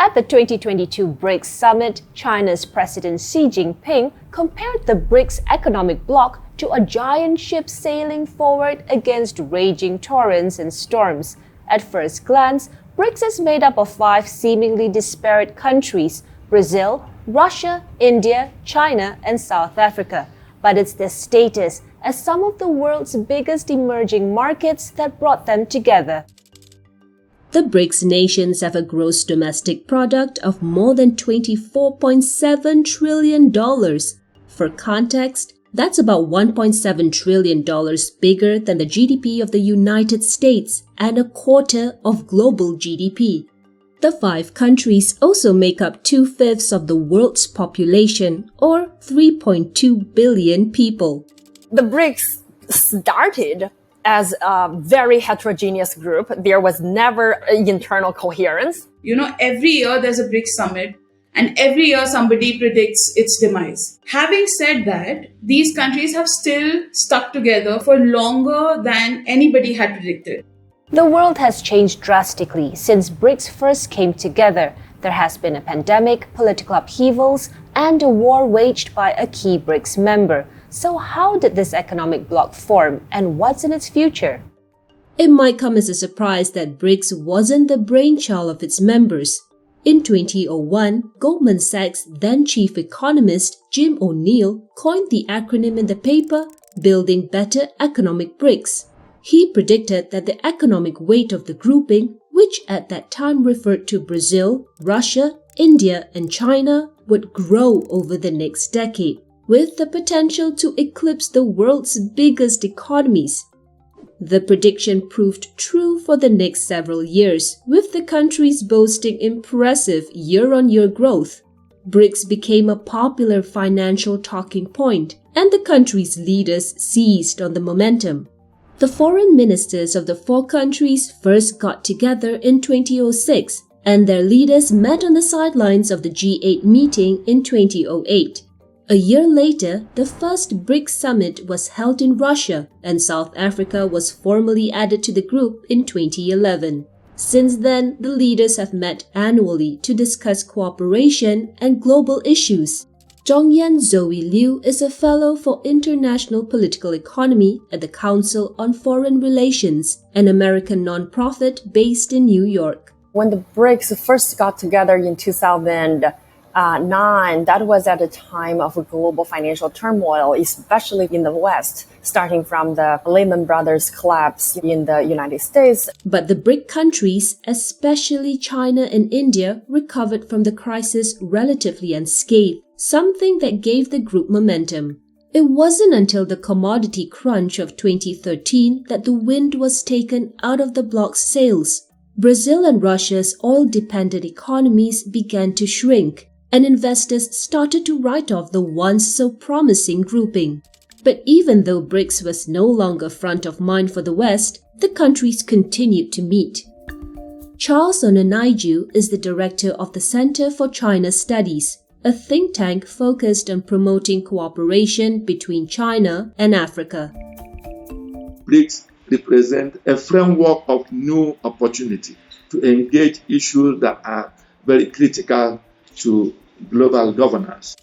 At the 2022 BRICS summit, China's President Xi Jinping compared the BRICS economic bloc to a giant ship sailing forward against raging torrents and storms. At first glance, BRICS is made up of 5 seemingly disparate countries: Brazil, Russia, India, China, and South Africa. But it's their status as some of the world's biggest emerging markets that brought them together. The BRICS nations have a gross domestic product of more than $24.7 trillion. For context, that's about $1.7 trillion bigger than the GDP of the United States and a quarter of global GDP. The 5 countries also make up 2/5 of the world's population, or 3.2 billion people. The BRICS started as a very heterogeneous group. There was never internal coherence. Every year there's a BRICS summit, and every year somebody predicts its demise. Having said that, these countries have still stuck together for longer than anybody had predicted. The world has changed drastically since BRICS first came together. There has been a pandemic, political upheavals, and a war waged by a key BRICS member. So how did this economic bloc form, and what's in its future? It might come as a surprise that BRICS wasn't the brainchild of its members. In 2001, Goldman Sachs then chief economist Jim O'Neill coined the acronym in the paper Building Better Economic BRICS. He predicted that the economic weight of the grouping, which at that time referred to Brazil, Russia, India, and China, would grow over the next decade, with the potential to eclipse the world's biggest economies. The prediction proved true for the next several years, with the countries boasting impressive year-on-year growth. BRICS became a popular financial talking point, and the countries' leaders seized on the momentum. The foreign ministers of the 4 countries first got together in 2006, and their leaders met on the sidelines of the G8 meeting in 2008. A year later, the first BRICS summit was held in Russia, and South Africa was formally added to the group in 2011. Since then, the leaders have met annually to discuss cooperation and global issues. Zhongyan Zoe Liu is a fellow for international political economy at the Council on Foreign Relations, an American nonprofit based in New York. When the BRICS first got together in 2009, that was at a time of global financial turmoil, especially in the West, starting from the Lehman Brothers collapse in the United States. But the BRIC countries, especially China and India, recovered from the crisis relatively unscathed, something that gave the group momentum. It wasn't until the commodity crunch of 2013 that the wind was taken out of the bloc's sails. Brazil and Russia's oil-dependent economies began to shrink, and investors started to write off the once so promising grouping. But even though BRICS was no longer front of mind for the West, the countries continued to meet. Charles Onanaiju is the director of the Center for China Studies, a think tank focused on promoting cooperation between China and Africa. BRICS represent a framework of new opportunity to engage issues that are very critical to global governance.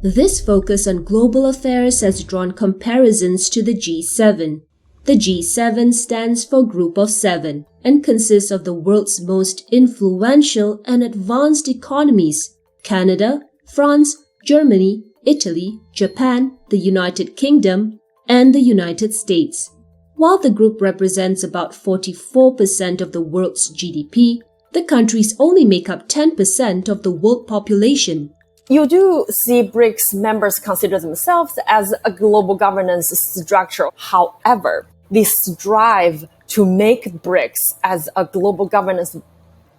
This focus on global affairs has drawn comparisons to the G7. The G7 stands for Group of 7 and consists of the world's most influential and advanced economies: Canada, France, Germany, Italy, Japan, the United Kingdom, and the United States. While the group represents about 44% of the world's GDP, the countries only make up 10% of the world population. You do see BRICS members consider themselves as a global governance structure. However, they strive to make BRICS as a global governance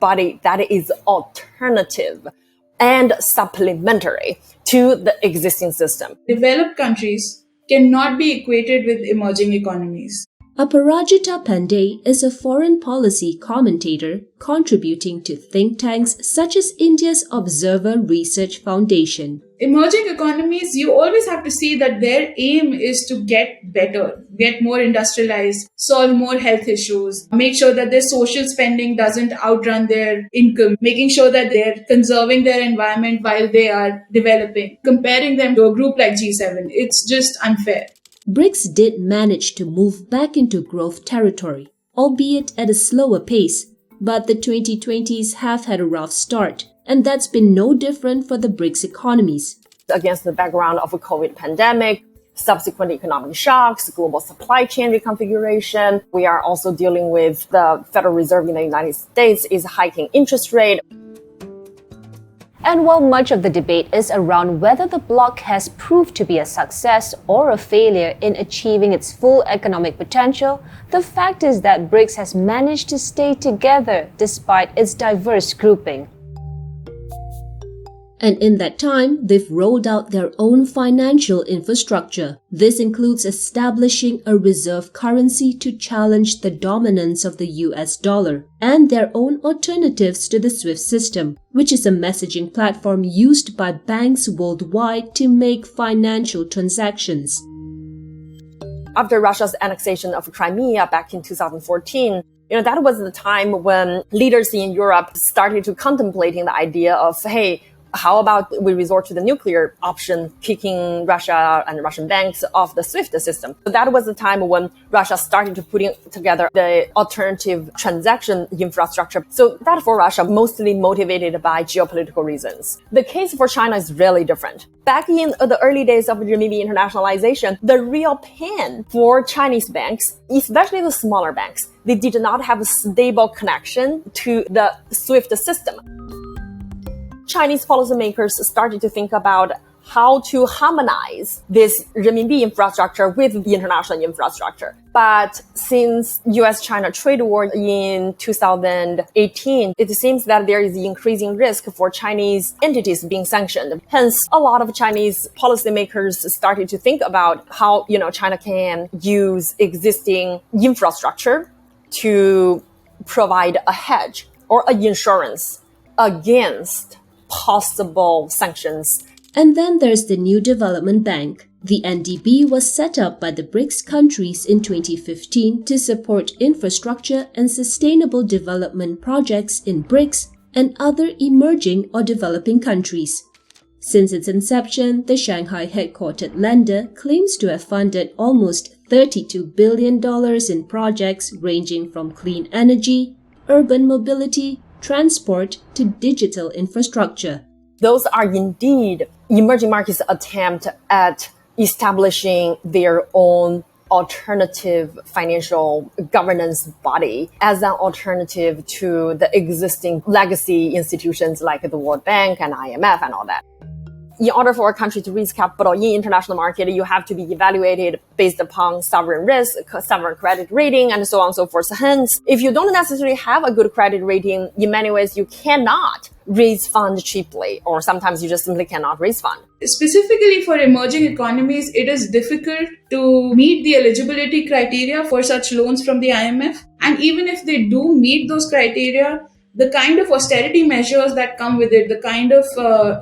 body that is alternative and supplementary to the existing system. Developed countries cannot be equated with emerging economies. Aparajita Pandey is a foreign policy commentator contributing to think tanks such as India's Observer Research Foundation. Emerging economies, you always have to see that their aim is to get better, get more industrialized, solve more health issues, make sure that their social spending doesn't outrun their income, making sure that they're conserving their environment while they are developing. Comparing them to a group like G7, it's just unfair. BRICS did manage to move back into growth territory, albeit at a slower pace, but the 2020s have had a rough start, and that's been no different for the BRICS economies. Against the background of a COVID pandemic, subsequent economic shocks, global supply chain reconfiguration, we are also dealing with the Federal Reserve in the United States is hiking interest rate. And while much of the debate is around whether the bloc has proved to be a success or a failure in achieving its full economic potential, the fact is that BRICS has managed to stay together despite its diverse grouping. And in that time, they've rolled out their own financial infrastructure. This includes establishing a reserve currency to challenge the dominance of the US dollar, and their own alternatives to the SWIFT system, which is a messaging platform used by banks worldwide to make financial transactions. After Russia's annexation of Crimea back in 2014, that was the time when leaders in Europe started to contemplating the idea of, hey, how about we resort to the nuclear option, kicking Russia and Russian banks off the SWIFT system? So that was the time when Russia started to putting together the alternative transaction infrastructure. So that for Russia, mostly motivated by geopolitical reasons. The case for China is really different. Back in the early days of renminbi internationalization, the real pain for Chinese banks, especially the smaller banks, they did not have a stable connection to the SWIFT system. Chinese policymakers started to think about how to harmonize this renminbi infrastructure with the international infrastructure. But since US-China trade war in 2018, it seems that there is the increasing risk for Chinese entities being sanctioned. Hence, a lot of Chinese policymakers started to think about how, China can use existing infrastructure to provide a hedge or an insurance against possible sanctions. And then there's the New Development Bank. The NDB was set up by the BRICS countries in 2015 to support infrastructure and sustainable development projects in BRICS and other emerging or developing countries. Since its inception, the Shanghai-headquartered lender claims to have funded almost $32 billion in projects ranging from clean energy, urban mobility, transport to digital infrastructure. Those are indeed emerging markets' attempt at establishing their own alternative financial governance body as an alternative to the existing legacy institutions like the World Bank and IMF and all that. In order for a country to raise capital in international market, you have to be evaluated based upon sovereign risk, sovereign credit rating, and so on and so forth. Hence, if you don't necessarily have a good credit rating, in many ways, you cannot raise funds cheaply, or sometimes you just simply cannot raise funds. Specifically for emerging economies, it is difficult to meet the eligibility criteria for such loans from the IMF. And even if they do meet those criteria, the kind of austerity measures that come with it, the kind of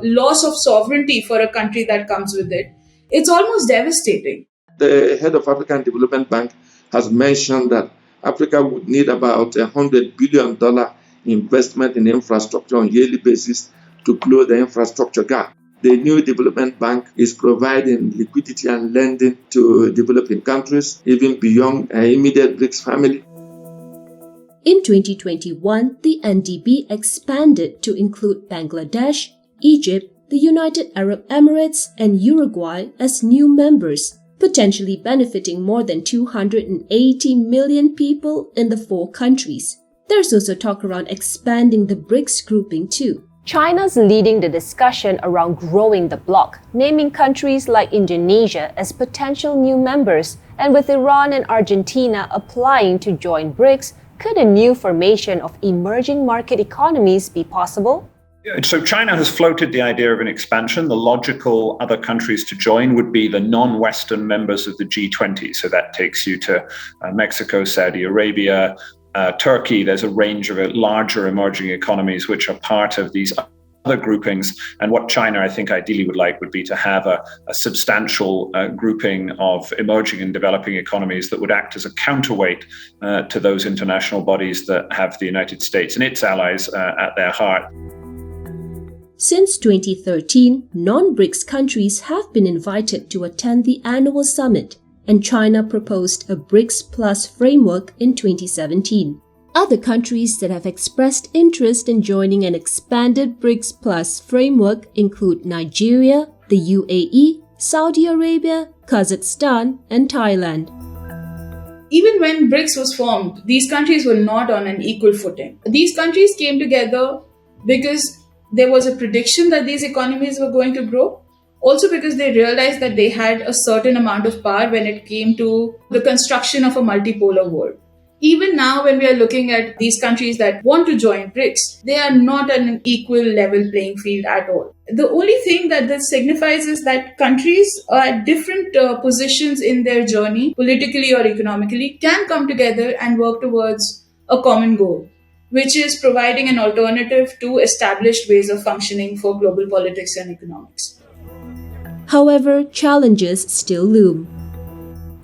loss of sovereignty for a country that comes with it, it's almost devastating. The head of African Development Bank has mentioned that Africa would need about $100 billion investment in infrastructure on a yearly basis to close the infrastructure gap. The new development bank is providing liquidity and lending to developing countries, even beyond immediate BRICS family. In 2021, the NDB expanded to include Bangladesh, Egypt, the United Arab Emirates, and Uruguay as new members, potentially benefiting more than 280 million people in the 4 countries. There's also talk around expanding the BRICS grouping too. China's leading the discussion around growing the bloc, naming countries like Indonesia as potential new members, and with Iran and Argentina applying to join BRICS, could a new formation of emerging market economies be possible? So China has floated the idea of an expansion. The logical other countries to join would be the non-Western members of the G20. So that takes you to Mexico, Saudi Arabia, Turkey. There's a range of larger emerging economies which are part of these other groupings. And what China, I think, ideally would like would be to have a substantial grouping of emerging and developing economies that would act as a counterweight to those international bodies that have the United States and its allies at their heart. Since 2013, non-BRICS countries have been invited to attend the annual summit, and China proposed a BRICS Plus framework in 2017. Other countries that have expressed interest in joining an expanded BRICS Plus framework include Nigeria, the UAE, Saudi Arabia, Kazakhstan, and Thailand. Even when BRICS was formed, these countries were not on an equal footing. These countries came together because there was a prediction that these economies were going to grow. Also because they realized that they had a certain amount of power when it came to the construction of a multipolar world. Even now, when we are looking at these countries that want to join BRICS, they are not on an equal level playing field at all. The only thing that this signifies is that countries are at different positions in their journey, politically or economically, can come together and work towards a common goal, which is providing an alternative to established ways of functioning for global politics and economics. However, challenges still loom.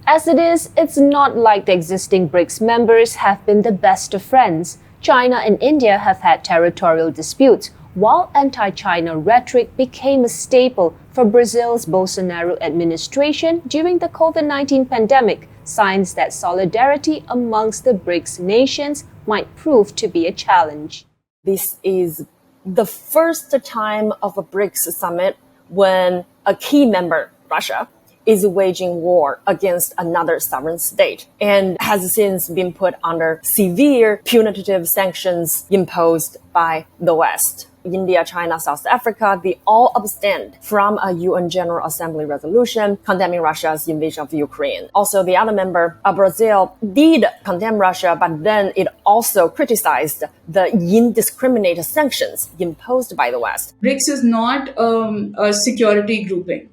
As it is, it's not like the existing BRICS members have been the best of friends. China and India have had territorial disputes, while anti-China rhetoric became a staple for Brazil's Bolsonaro administration during the COVID-19 pandemic, signs that solidarity amongst the BRICS nations might prove to be a challenge. This is the first time of a BRICS summit when a key member, Russia, is waging war against another sovereign state and has since been put under severe punitive sanctions imposed by the West. India, China, South Africa, they all abstained from a UN General Assembly resolution condemning Russia's invasion of Ukraine. Also, the other member, Brazil, did condemn Russia, but then it also criticized the indiscriminate sanctions imposed by the West. BRICS is not a security grouping.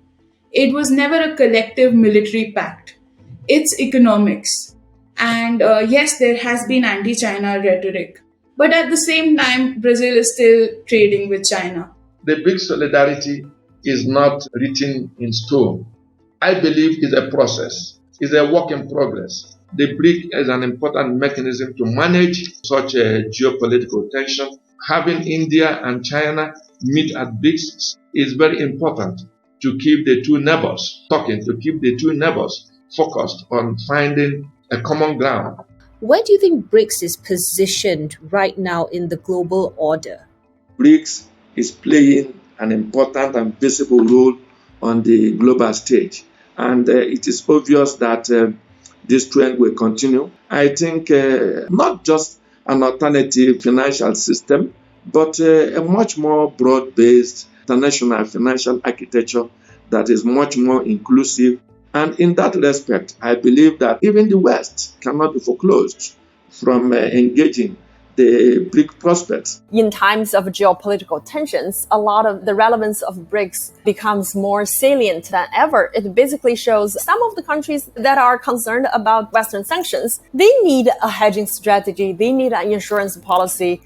It was never a collective military pact. It's economics. And yes, there has been anti-China rhetoric. But at the same time, Brazil is still trading with China. The BRICS solidarity is not written in stone. I believe it's a process. It's a work in progress. The BRIC is an important mechanism to manage such a geopolitical tension. Having India and China meet at BRICS is very important to keep the two neighbors talking, to keep the two neighbors focused on finding a common ground. Where do you think BRICS is positioned right now in the global order? BRICS is playing an important and visible role on the global stage. And it is obvious that this trend will continue. I think not just an alternative financial system, but a much more broad-based international financial architecture that is much more inclusive. And in that respect, I believe that even the West cannot be foreclosed from engaging the BRIC prospects. In times of geopolitical tensions, a lot of the relevance of BRICS becomes more salient than ever. It basically shows some of the countries that are concerned about Western sanctions, they need a hedging strategy, they need an insurance policy